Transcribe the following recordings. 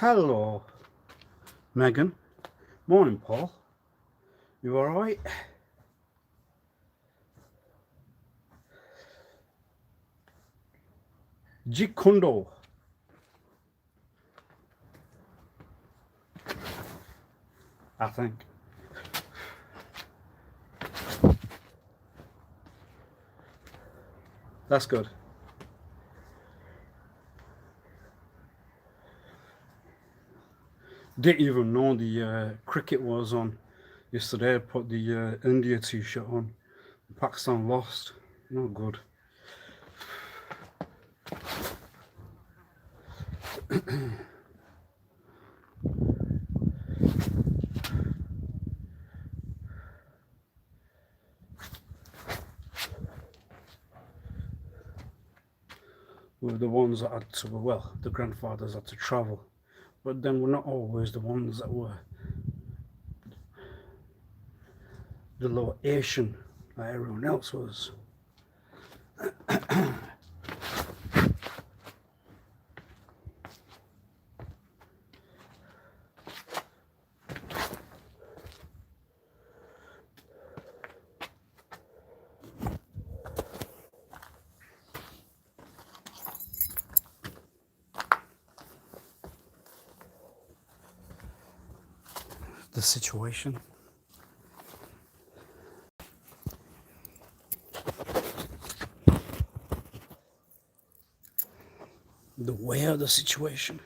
Hello, Megan. Morning, Paul. You alright? Jikundo. I think. That's good. Didn't even know the cricket was on yesterday. I put the India t-shirt on. Pakistan lost. Not good. We were the ones that had to, well, the grandfathers had to travel. But then we're not always the ones that were the lower Asian like everyone else was. The situation. The way of the situation.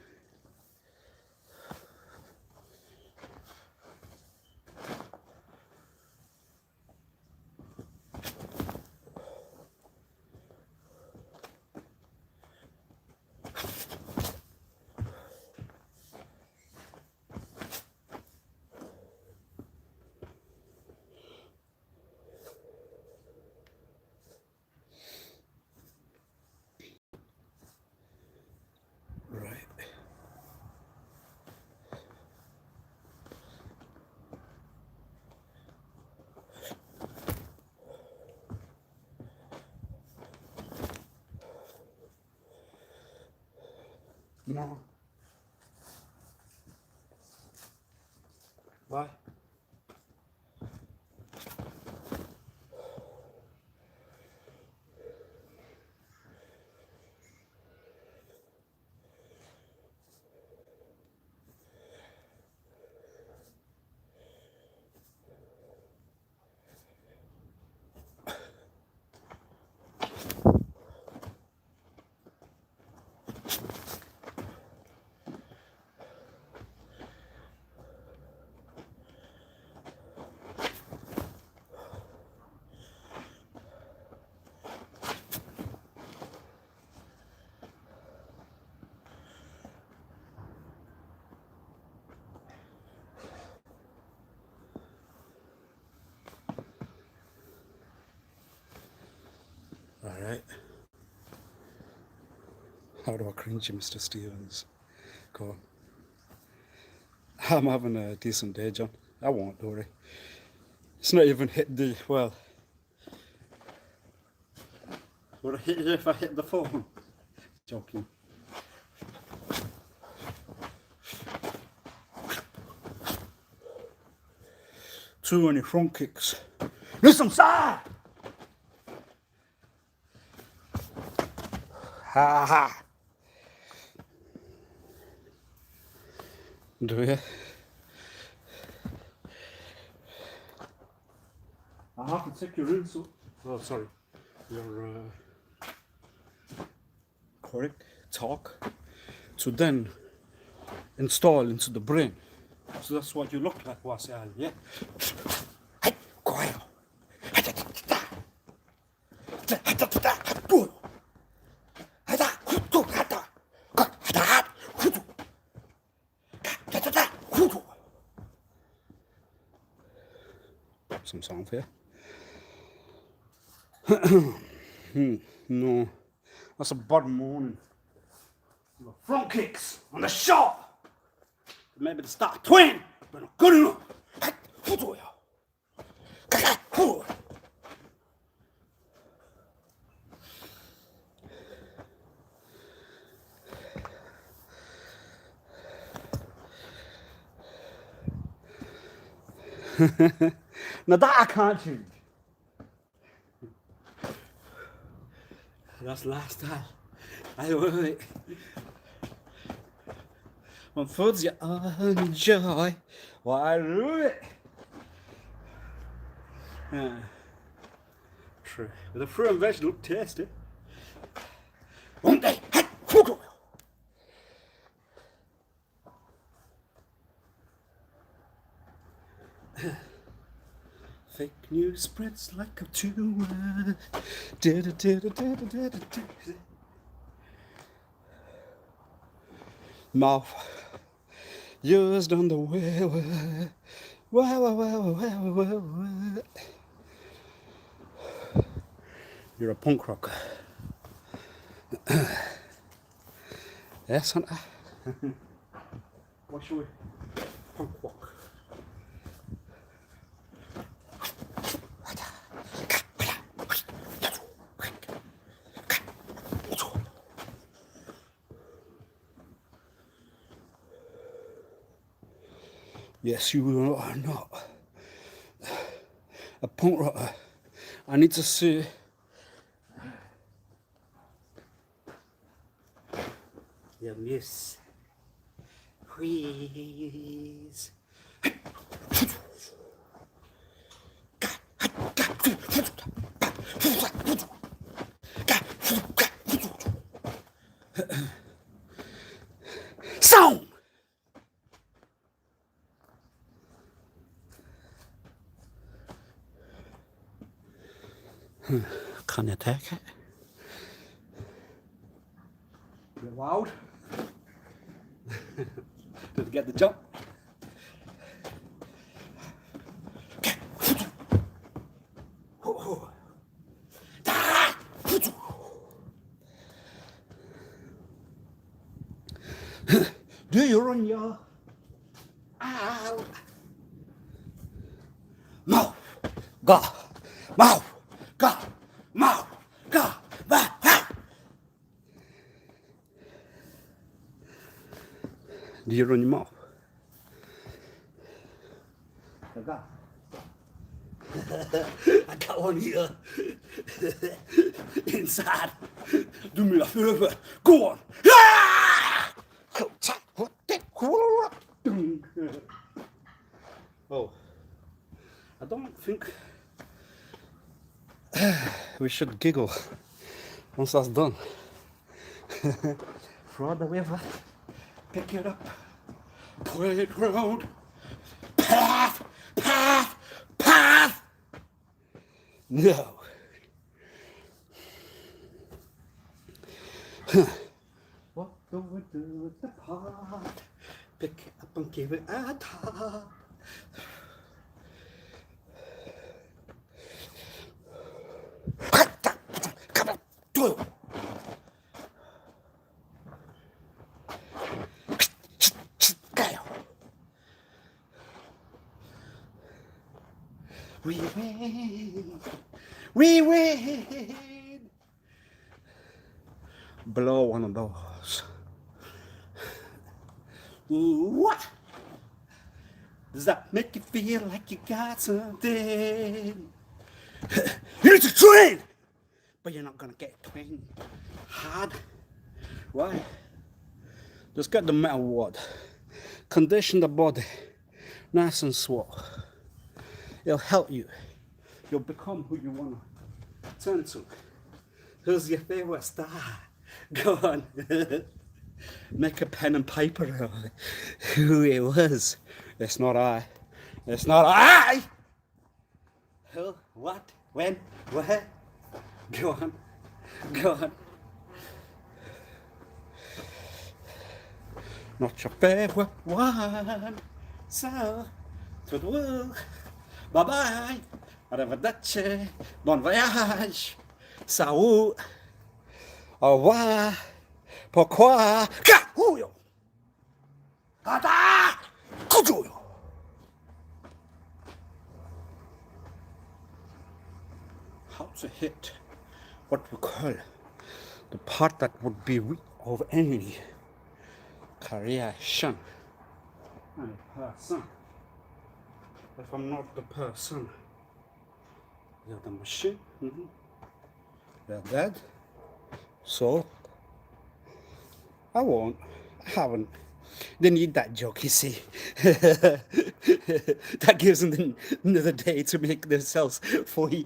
Right. No. Why? All right. How do I cringe you, Mr. Stevens? Go on. I'm having a decent day, John. I won't worry. It's not even hit the, well, would I hit you if I hit the phone? Joking. Too many front kicks. Listen, sir! Ha ha! Do you? I have to take your insulin. Oh, sorry. Your correct talk to then install into the brain. So that's what you look like, Wasif Ali, yeah? Hey, quiet. Some song for you. No, that's a bad morning. The front kicks on the shot. Maybe the start twin, but not good enough. Now that I can't change. That's last time. I will it. When foods you enjoy, why do it? True. But the fruit and veg look tasty. Won't they? Fake news spreads like a tumor. Mouth used on the way. You're a punk rocker. Yes, Hunter. What should we? Punk rock. Yes, you are not a punk rocker. I need to see. You miss. Please. Sound. Can you take it? A bit loud. Did you get the jump? Do you run your out? Mouth, go, mouth, go, mouth, go, mouth. Do you run your mouth? I got one here. Inside. Do me a favor. Go on. Oh, I don't think we should giggle once that's done. Throw the river, pick it up, playground, path. No. What do we do with the pot? Pick it up and give it a top. We win. We win. Blow one of those. What? Does that make you feel like you got something? You need to train, but you're not gonna get trained hard. Why? Just get the metal wad. Condition the body, nice and swole. It'll help you. You'll become who you wanna turn to. Who's your favorite star? Go on. Make a pen and paper of who it was. It's not I. It's not I! Who? What? When? Where? Go on. Go on. Not your favorite one. So, to the world. Bye-bye. Arrivederci. Bon voyage. Salut. Au revoir. Pourquoi? Cahuyo. Ada. Kujuyo. How to hit what we call the part that would be weak of any creation and person. If I'm not the person, you're the machine. They're dead. So I won't. I haven't. They need that joke, you see. That gives them another day to make themselves fully.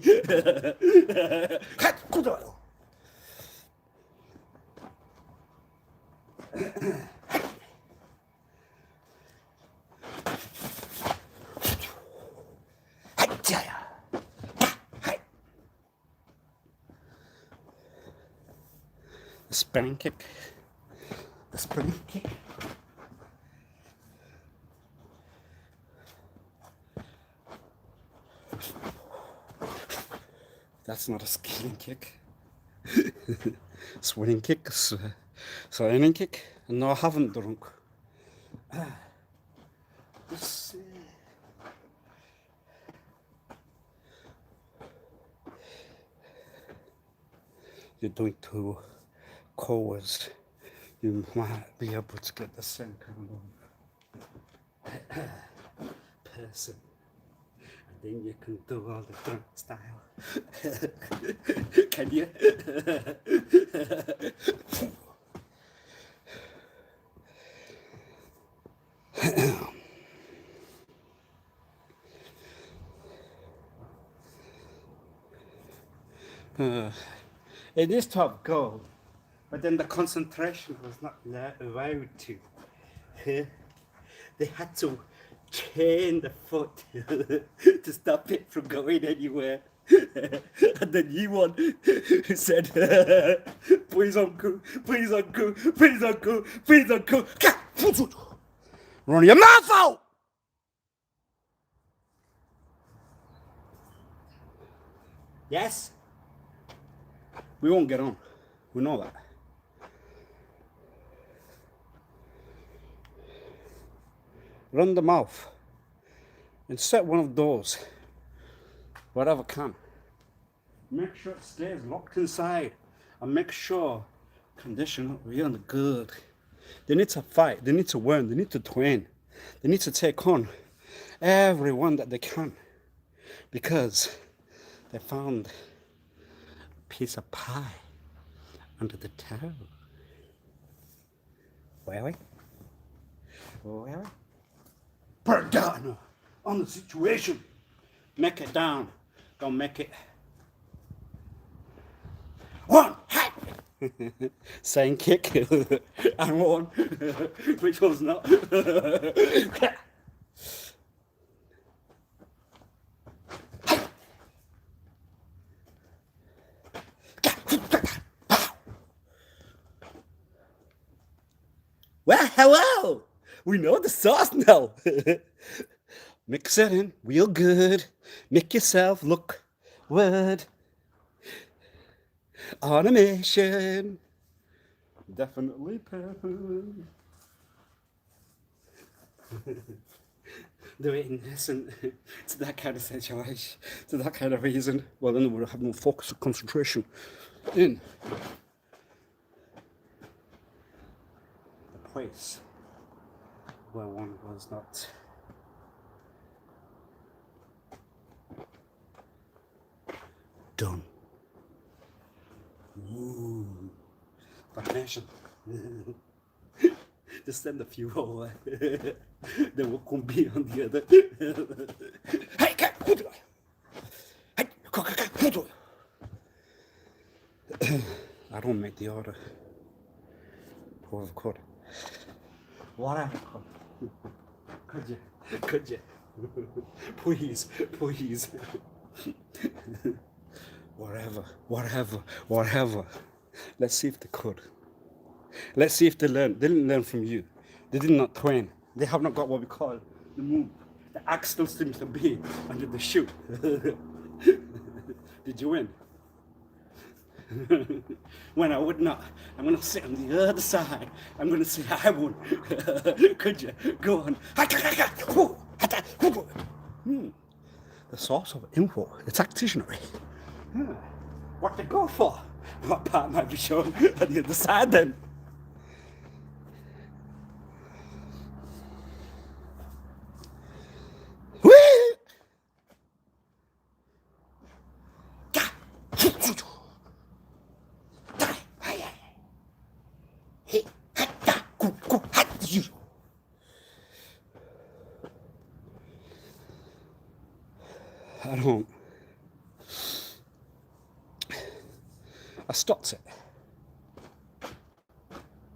The spinning kick. The spinning kick. That's not a skilling kick. Swinging kick, swinging kick. No, I haven't drunk. You're doing two chords. You might be able to get the same kind of person. Then you can do all the drunk style. Can you? It is to have goal, but then the concentration was not allowed to. They had to chain the foot to stop it from going anywhere. And the new one said, please uncle, please uncle, please uncle, please uncle. Run your mouth out! Yes? We won't get on. We know that. Run the mouth and set one of those, whatever can. Make sure it stays locked inside and make sure condition up really good. They need to fight, they need to win, they need to twin, they need to take on everyone that they can because they found a piece of pie under the towel. Really? Really? Put down on the situation. Make it down. Don't make it. One, hey! Same kick and one, which was not. Well, hello! We know the sauce now. Mix it in real good. Make yourself look good. On a mission. Definitely perfect. Do it innocent to that kind of situation, to that kind of reason. Well, then we'll have more focus and concentration in the place where one was not done. Ooh, foundation. Just send a few over. Then we'll come be on the other. Hey, I don't make the order. Whoever could. Whatever could. Could you? Could you? Please, please. Whatever. Let's see if they could. Let's see if they learn. They didn't learn from you. They did not train. They have not got what we call the move. The axe still seems to be under the shoe. Did you win? When I would not, I'm going to sit on the other side. I'm going to say I won. Could you? Go on. The source of info, the tacticianry. What to go for? What part might be shown on the other side then? Whee! I don't. I stopped it.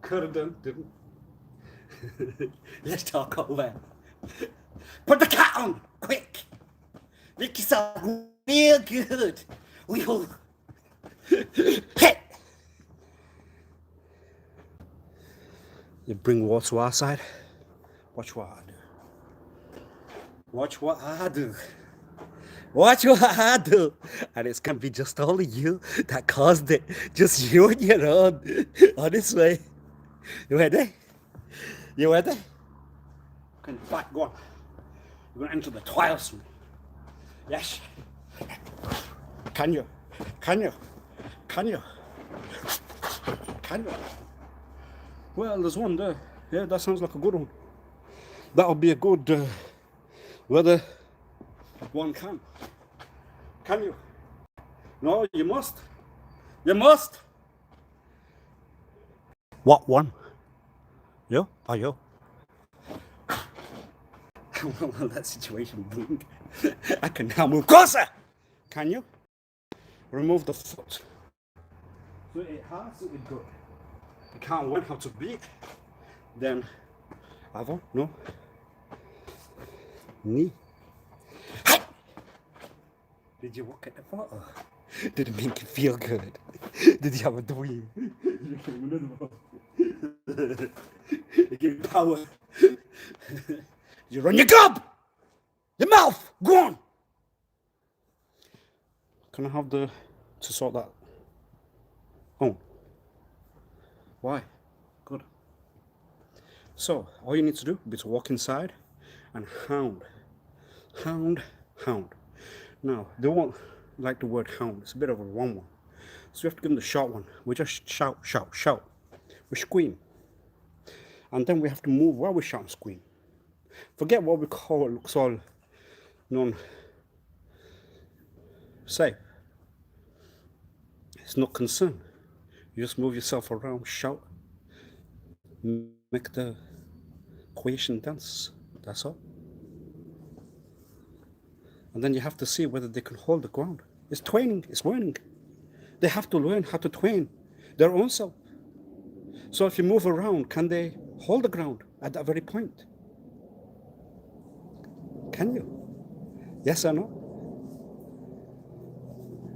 Could have done, didn't. Let's talk over. Put the cat on, quick. Make yourself real good. We'll hit. You bring water to our side. Watch what I do. Watch what I do. Watch what I do. And it's gonna be just only you that caused it. Just you on your own. Honestly. You ready? You ready? Can fight, go on. You're gonna enter the trials soon. Yes. Can you? Can you? Can you? Can you? Well, there's one there. Yeah, that sounds like a good one. That'll be a good whether one can. Can you? No, you must. You must. What one? You? Are you? Well, that situation blink. I can now move closer. Can you? Remove the foot. So it has to be good. You can't learn how to beat. Then, other? No. Knee. Hi! Did you look at the photo? Did it make you feel good? Did you have a dream? You give power. You run your gob! Your mouth! Go on! Can I have to sort that? Oh. Why? Good. So, all you need to do is to walk inside and hound. Hound, hound. Now, they won't like the word hound. It's a bit of a wrong one. So you have to give them the short one. We just shout, shout, shout. We scream. And then we have to move while we shout and scream. Forget what we call it looks all non-safe. It's not concern. You just move yourself around, shout, make the creation dance. That's all. And then you have to see whether they can hold the ground. It's training, it's learning. They have to learn how to train their own self. So if you move around, can they hold the ground at that very point? Can you? Yes or no?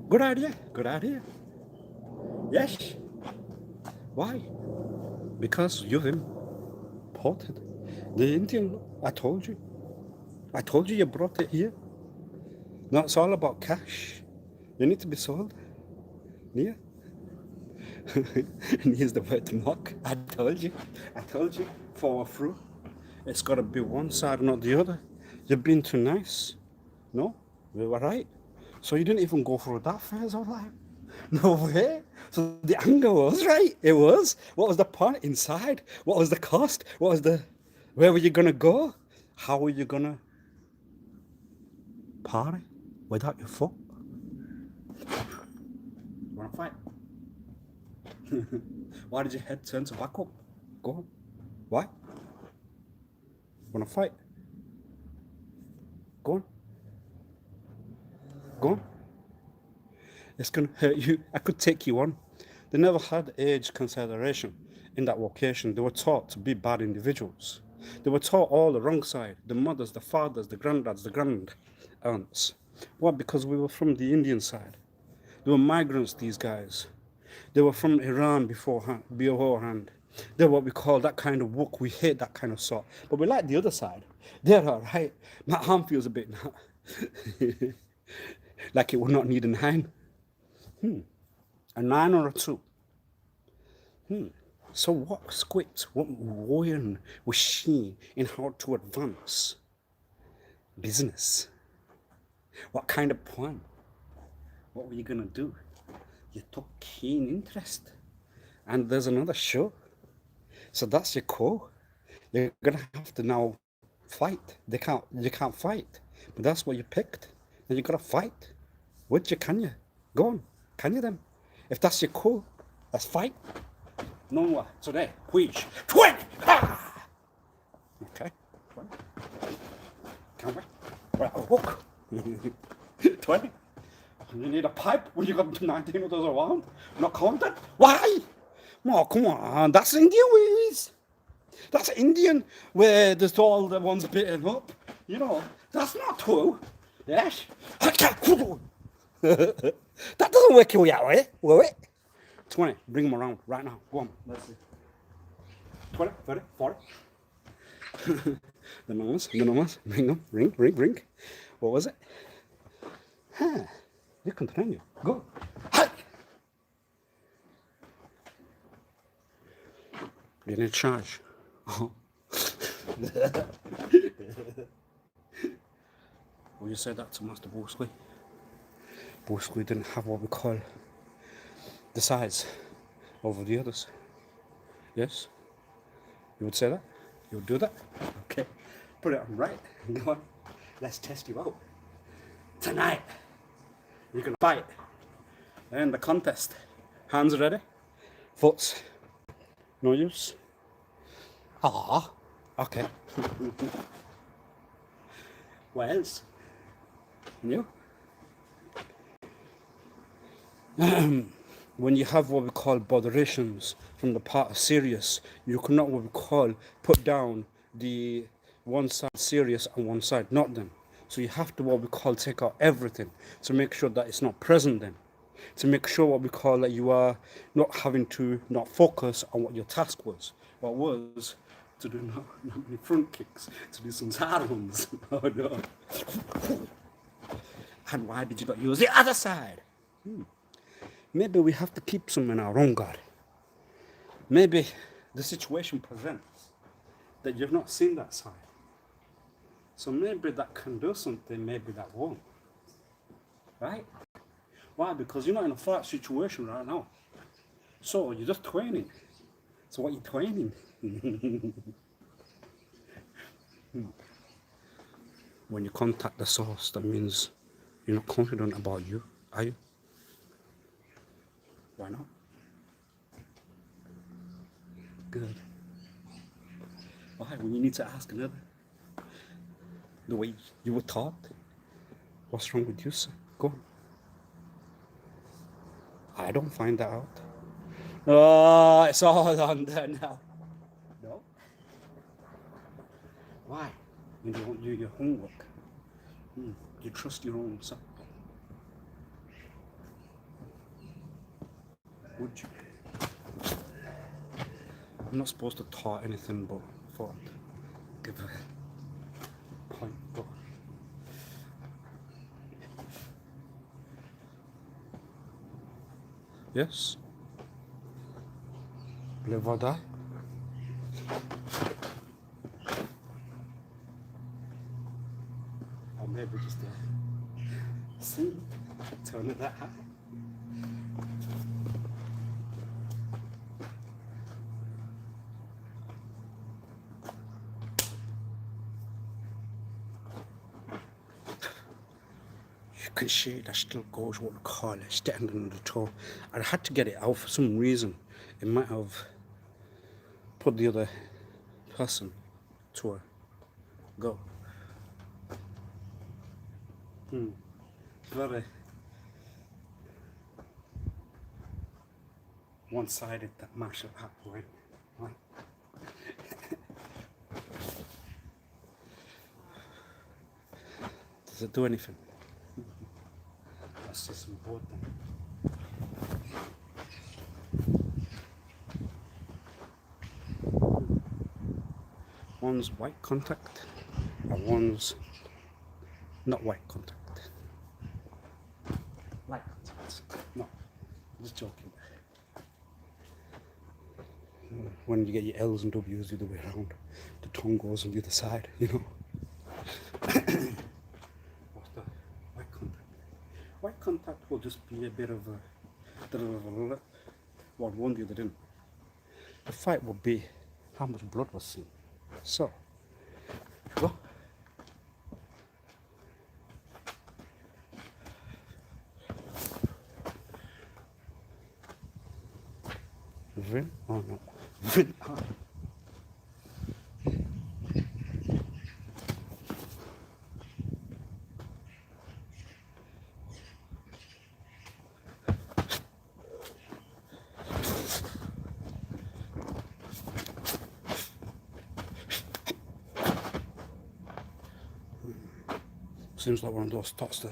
Good idea, good idea. Yes. Why? Because you've imported the Indian law. I told you. I told you brought it here. No, it's all about cash. You need to be sold. Yeah. And here's the word to mock. I told you. I told you. Follow through. It's got to be one side, not the other. You've been too nice. No, we were right. So you didn't even go through that phase of life. No way. So the anger was right. It was. What was the point inside? What was the cost? What was the... Where were you going to go? How were you going to party without your foot? Want to fight? Why did your head turn to back up? Go on. Why? Want to fight? Go on. Go on. It's going to hurt you. I could take you on. They never had age consideration in that vocation. They were taught to be bad individuals. They were taught all the wrong side. The mothers, the fathers, the granddads, the granddaunts. Why? Because we were from the Indian side. They were migrants, these guys. They were from Iran beforehand. They're what we call that kind of wook. We hate that kind of sort. But we like the other side. They're all right. My arm feels a bit like it would not need a 9. A 9 or a 2. So what script, what warning was she in how to advance business? What kind of plan? What were you going to do? You took keen interest. And there's another show. So that's your core. You're going to have to now fight. You can't fight. But that's what you picked. And you got to fight. Would you, can you? Go on. Can you then? If that's your core, let's fight. No more. Today, which? 20! Ah! Okay. Come on. Right, walk. 20. You need a pipe when you got 19 of those around? Not counted? Why? Oh, come on. That's Indian ways. That's Indian where there's all the ones bitten up. You know, that's not true. Yes? That doesn't work your way, will it? 20. Bring them around right now. Go on. Let's see. 20, 30, 40. The numbers. Bring them. Ring. What was it? Huh. You continue. Go. Hi. You're in charge. Oh. Well, you said that to Master Bosley. Bosley didn't have what we call the size over the others. Yes? You would say that? You would do that? Okay. Put it on right. Go on. Let's test you out. Tonight, you're going to fight. And the contest. Hands ready? Foots. No use? Ah. Okay. What else? You? When you have what we call botherations from the part of serious, you cannot what we call put down the one side serious and one side not then. So you have to what we call take out everything to make sure that it's not present then. To make sure what we call that you are not having to not focus on what your task was. What was to do not many front kicks, to do some side ones. Oh no. And why did you not use the other side? Maybe we have to keep some in our own guard. Maybe the situation presents that you've not seen that side. So maybe that can do something, maybe that won't. Right? Why? Because you're not in a fight situation right now. So you're just training. So what are you training? When you contact the source, that means you're not confident about you, are you? Why not? Good. Why? When you need to ask another. The way you were taught. What's wrong with you, sir? Go on. I don't find that out. Oh, it's all on there now. No? Why? You don't do your homework. You trust your own self. Would you? I'm not supposed to taught anything but thought. Give a point. Go. Yes? Live or die? Or maybe just see, turn it that high. You can see that still goes what we call it, standing on the toe. I had to get it out for some reason. It might have put the other person to a go. Very one-sided, that martial art way. Right? Does it do anything? Let's see some board then. One's white contact and one's not white contact. Light contact. No, just joking. When you get your L's and W's the other way around, the tongue goes on the other side, you know. What's the white contact? White contact will just be a bit of a one the other didn't. The fight will be how much blood was seen. So, go. Vin? Oh no. Vin. Seems like one of those thoughts that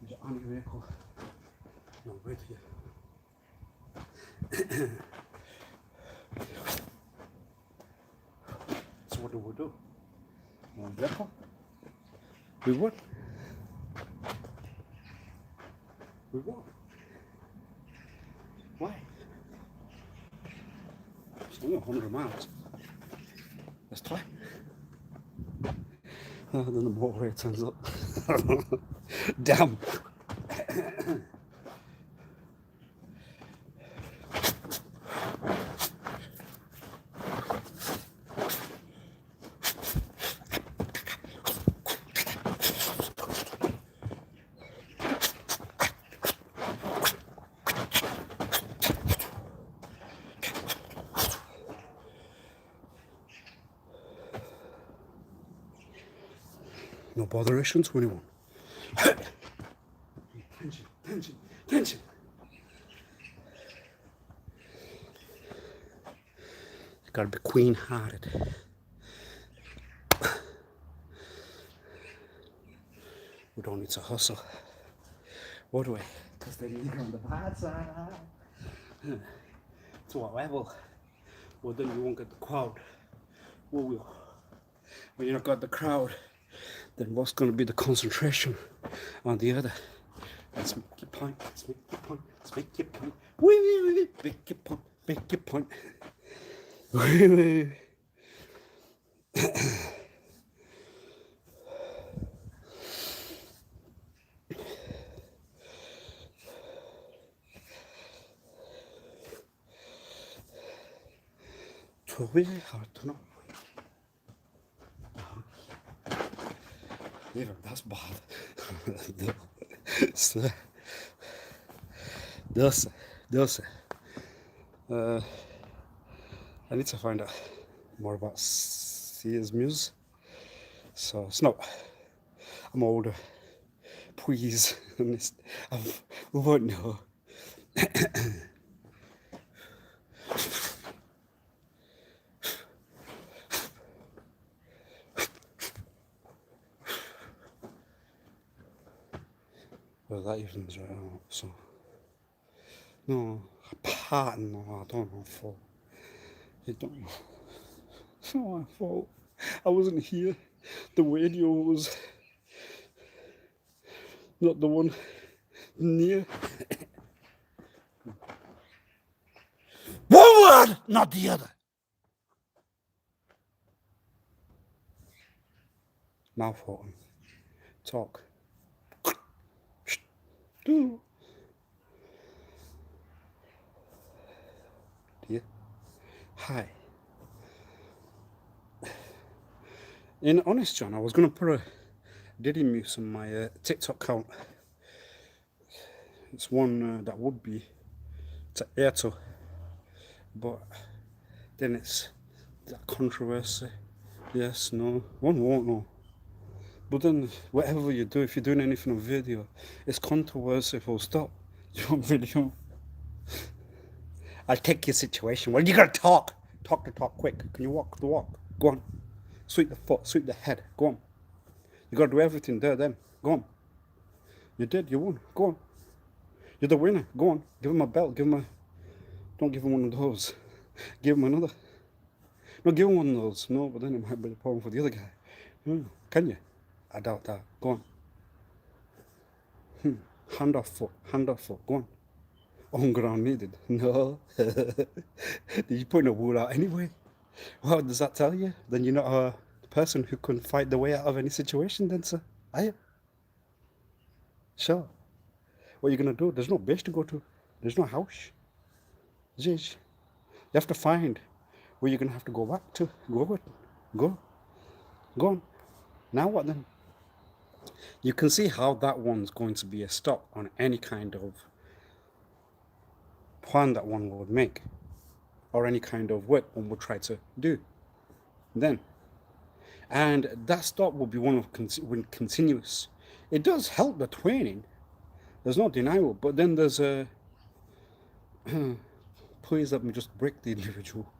the anti-vehicle. No, wait here. So what do we do? One vehicle? We what? We what? Why? It's only 100 miles. Let's try. Then the motorway turns up. Damn. No botheration, 21. Tension, tension, tension. You gotta be queen-hearted. We don't need to hustle. What do we? Because then you're on the bad side. To what level? Well, then you won't get the crowd. What will? When you don't got the crowd, then what's going to be the concentration on the other? Let's make your point, let's make your point, let's make your point. Wee, make your point, make your point. Wee. It's really hard to know. Even that's bad. Those. I need to find out more about Sears Muse. So it's not. I'm older. Please, we won't know. Well, that even's right out, so. No, a pattern, no, I don't know, for. I don't know. It's not my fault. I wasn't here. The radio was not the one near. One word, not the other. Mouth open. Talk. Do. Dear. Hi. In honest, John, I was gonna put a Diddy Muse on my TikTok account. It's one that would be to Airto, but then it's that controversy. Yes, no, one won't know. But then, whatever you do, if you're doing anything on video, it's controversy, full stop. You want video? I'll take your situation. Well, you gotta talk. Talk the talk quick. Can you walk the walk? Go on. Sweep the foot, sweep the head. Go on. You gotta do everything there then. Go on. You did, you won. Go on. You're the winner. Go on. Give him a belt. Give him a... Don't give him one of those. Give him another. No, give him one of those. No, but then it might be a problem for the other guy. Can you? I doubt that. Go on. Hand off foot. Hand off foot. Go on. On ground needed. No. Did you put a wool out anyway? What does that tell you? Then you're not a person who can fight the way out of any situation then, sir. Are you? Sure. What are you going to do? There's no base to go to. There's no house. Ziz. You have to find where you're going to have to go back to. Go with. Go. Go on. Now what then? You can see how that one's going to be a stop on any kind of plan that one would make, or any kind of work one would try to do then. And that stop will be one of continuous. It does help the training, there's no denial, but then there's a please let me just break the individual.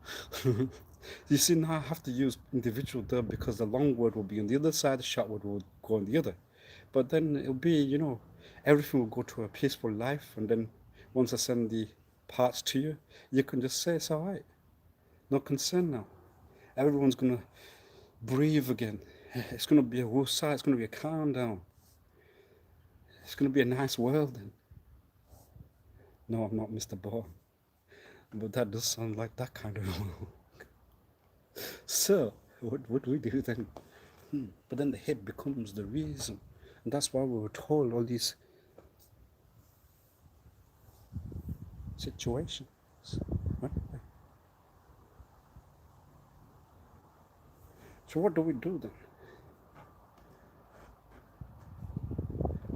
You see, now I have to use individual there because the long word will be on the other side, the short word will go on the other. But then it'll be, everything will go to a peaceful life. And then once I send the parts to you, you can just say it's all right. No concern now. Everyone's going to breathe again. It's going to be a woosah. It's going to be a calm down. It's going to be a nice world then. No, I'm not Mr. Bohr. But that does sound like that kind of world. So, what do we do then? But then the head becomes the reason. And that's why we were told all these situations. Right? So what do we do then?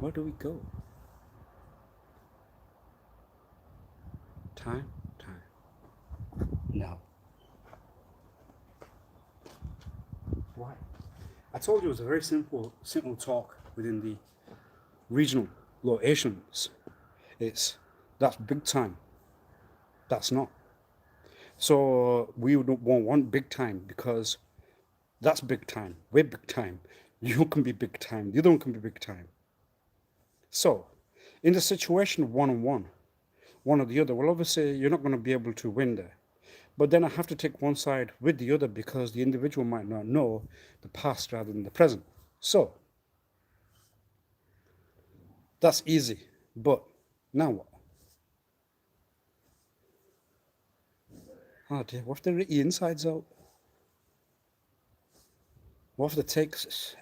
Where do we go? Time. No. Why? I told you it was a very simple talk within the regional locations. That's big time. That's not. So we don't want big time because that's big time. We're big time. You can be big time. The other one can be big time. So, in the situation of one-on-one, one or the other, well, obviously you're not going to be able to win there. But then I have to take one side with the other because the individual might not know the past rather than the present. So, that's easy. But now what? Oh dear, what if they rip your insides out? What if they take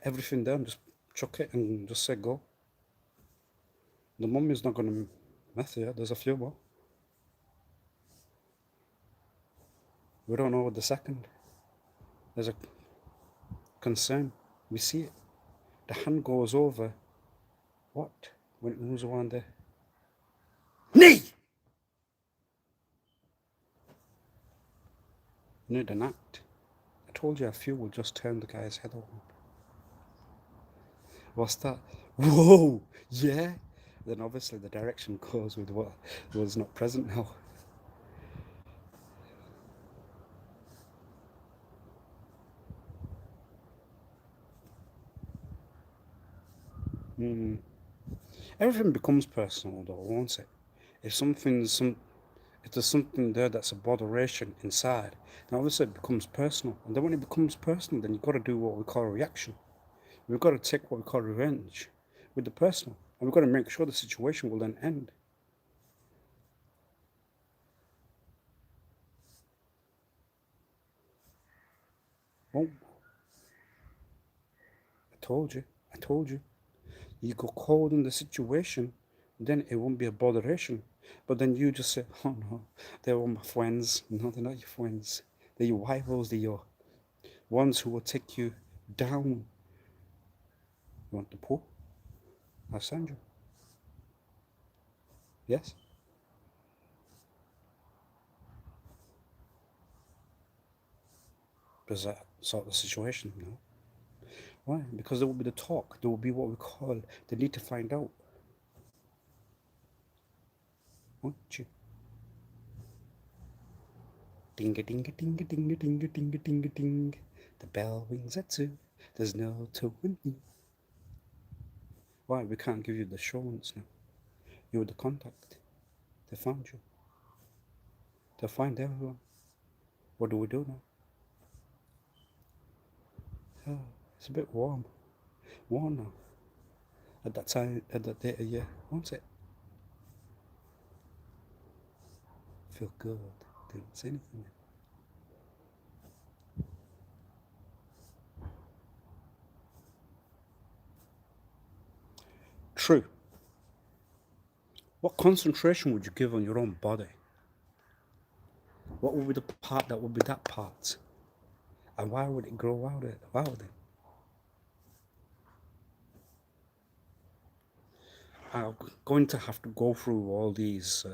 everything down, just chuck it and just say go? The mummy's not going to mess you. There's a few more. We don't know the second. There's a concern. We see it. The hand goes over. What? When it moves around the knee! You need an act. I told you a few will just turn the guy's head over. What's that? Whoa! Yeah? Then obviously the direction goes with what was not present now. Everything becomes personal though, won't it? If there's something there that's a botheration inside, then obviously it becomes personal. And then when it becomes personal, then you've got to do what we call a reaction. We've got to take what we call revenge with the personal. And we've got to make sure the situation will then end. Oh, I told you. You go cold in the situation, then it won't be a botheration. But then you just say, oh no, they're all my friends. No, they're not your friends. They're your rivals. They're your ones who will take you down. You want the pool? I'll send you. Yes? Does that sort the situation? No. Why? Because there will be the talk. There will be what we call the need to find out. Won't you? Ding a ding a ding a ding a ding a ding a ding a ding. The bell rings at 2. There's no 20. Why? We can't give you the assurance now. You're the contact. They found you. They'll find everyone. What do we do now? Oh, it's a bit warm. Warm now. At that time, at that day of year, won't it? Feel good. Didn't say anything. True. What concentration would you give on your own body? What would be the part that would be that part? And why would it grow out of it? Why would it? I'm going to have to go through all these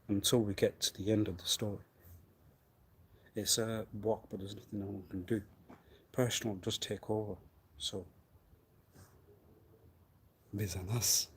until we get to the end of the story. It's a walk, but there's nothing no one can do. Personal just take over. So, vision us.